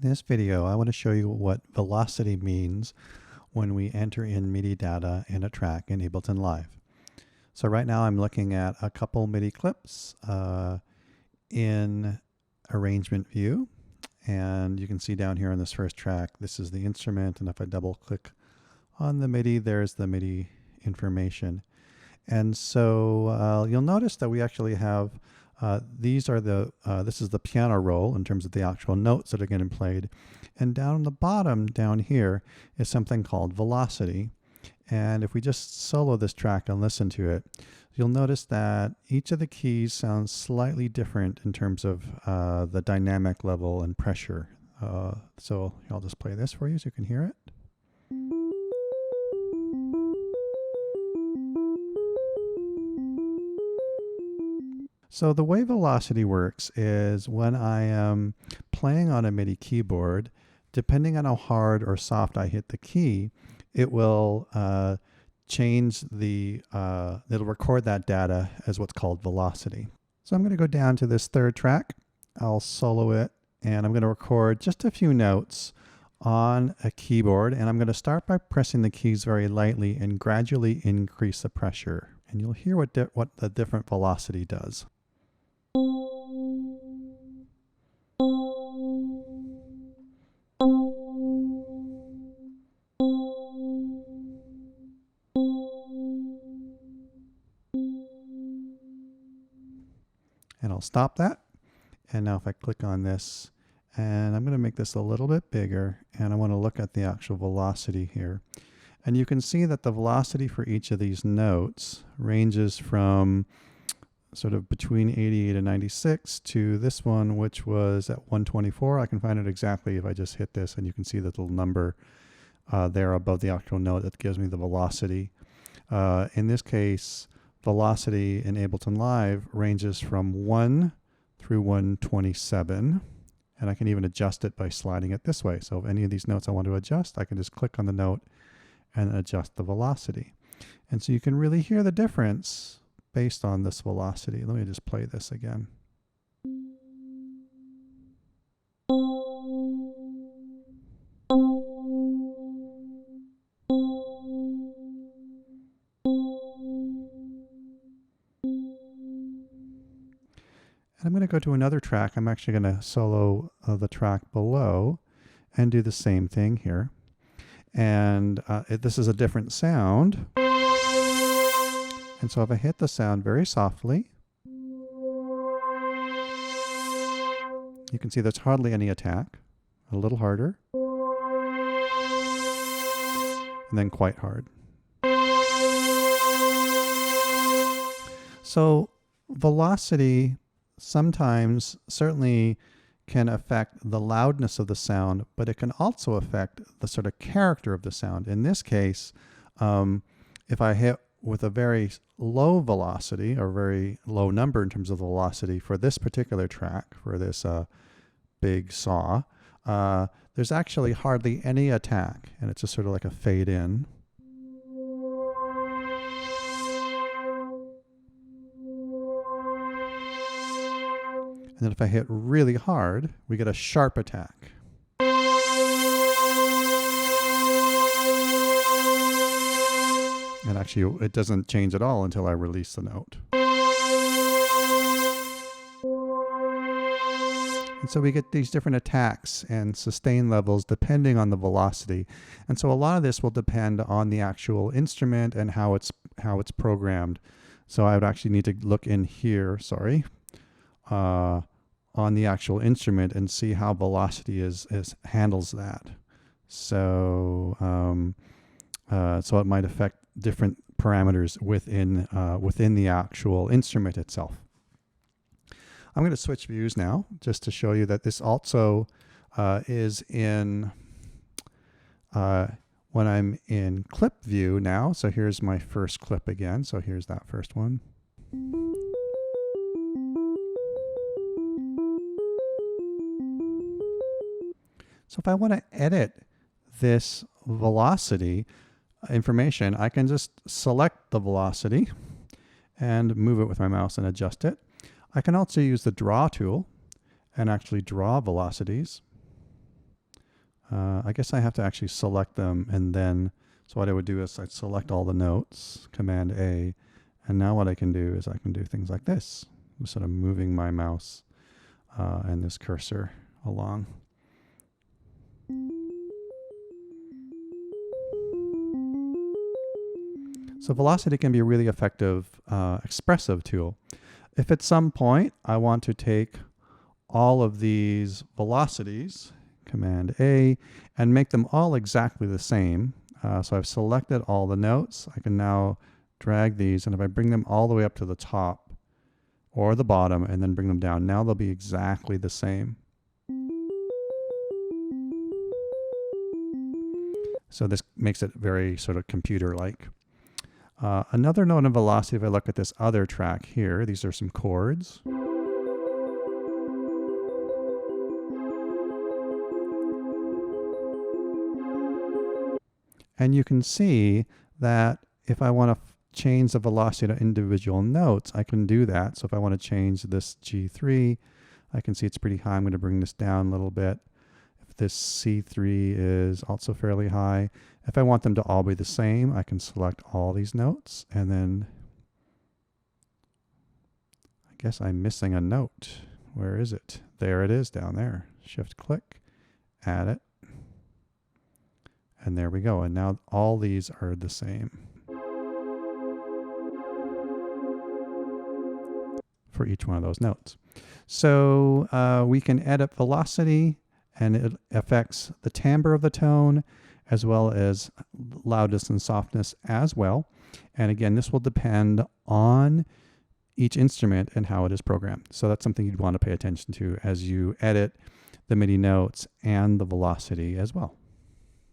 In this video, I want to show you what velocity means when we enter in MIDI data in a track in Ableton Live. So right now I'm looking at a couple MIDI clips in arrangement view. And you can see down here on this first track, this is the instrument. And if I double click on the MIDI, there's the MIDI information. And so you'll notice that we actually have this is the piano roll in terms of the actual notes that are getting played. And down on the bottom down here is something called velocity. And if we just solo this track and listen to it, you'll notice that each of the keys sounds slightly different in terms of the dynamic level and pressure. So I'll just play this for you so you can hear it. So the way velocity works is when I am playing on a MIDI keyboard, depending on how hard or soft I hit the key, it will change it'll record that data as what's called velocity. So I'm going to go down to this third track. I'll solo it and I'm going to record just a few notes on a keyboard, and I'm going to start by pressing the keys very lightly and gradually increase the pressure. And you'll hear what the different velocity does. And I'll stop that. And now if I click on this, and I'm going to make this a little bit bigger, and I want to look at the actual velocity here. And you can see that the velocity for each of these notes ranges from sort of between 88 and 96 to this one, which was at 124. I can find it exactly if I just hit this, and you can see the little number there above the actual note that gives me the velocity. In this case, velocity in Ableton Live ranges from 1 through 127. And I can even adjust it by sliding it this way. So if any of these notes I want to adjust, I can just click on the note and adjust the velocity. And so you can really hear the difference based on this velocity. Let me just play this again. And I'm going to go to another track. I'm actually going to solo the track below and do the same thing here. And this is a different sound. And so if I hit the sound very softly, you can see there's hardly any attack. A little harder. And then quite hard. So velocity sometimes certainly can affect the loudness of the sound, but it can also affect the sort of character of the sound. In this case, if I hit with a very low velocity or very low number in terms of the velocity for this particular track, for this big saw, there's actually hardly any attack, and it's just sort of like a fade in. And then if I hit really hard, we get a sharp attack. And actually, it doesn't change at all until I release the note. And so we get these different attacks and sustain levels depending on the velocity. And so a lot of this will depend on the actual instrument and how it's programmed. So I would actually need to look in here, on the actual instrument and see how velocity handles that. So so it might affect different parameters within the actual instrument itself. I'm going to switch views now just to show you that this also is in when I'm in clip view now. So here's my first clip again. So here's that first one. So if I want to edit this velocity information, I can just select the velocity and move it with my mouse and adjust it. I can also use the draw tool and actually draw velocities. I guess I have to actually select them, and then, so what I would do is I'd select all the notes, Command A, and now what I can do is I can do things like this. I'm sort of moving my mouse and this cursor along. So velocity can be a really effective expressive tool. If at some point I want to take all of these velocities, Command A, and make them all exactly the same. So I've selected all the notes. I can now drag these, and if I bring them all the way up to the top or the bottom and then bring them down, now they'll be exactly the same. So this makes it very sort of computer-like. Another note in velocity, if I look at this other track here, these are some chords. And you can see that if I want to change the velocity to individual notes, I can do that. So if I want to change this G3, I can see it's pretty high. I'm going to bring this down a little bit. If this C3 is also fairly high, if I want them to all be the same, I can select all these notes, and then I guess I'm missing a note. Where is it? There it is down there. Shift click, add it. And there we go. And now all these are the same for each one of those notes. So we can edit velocity, and it affects the timbre of the tone as well as loudness and softness as well. And again, this will depend on each instrument and how it is programmed. So that's something you'd want to pay attention to as you edit the MIDI notes and the velocity as well.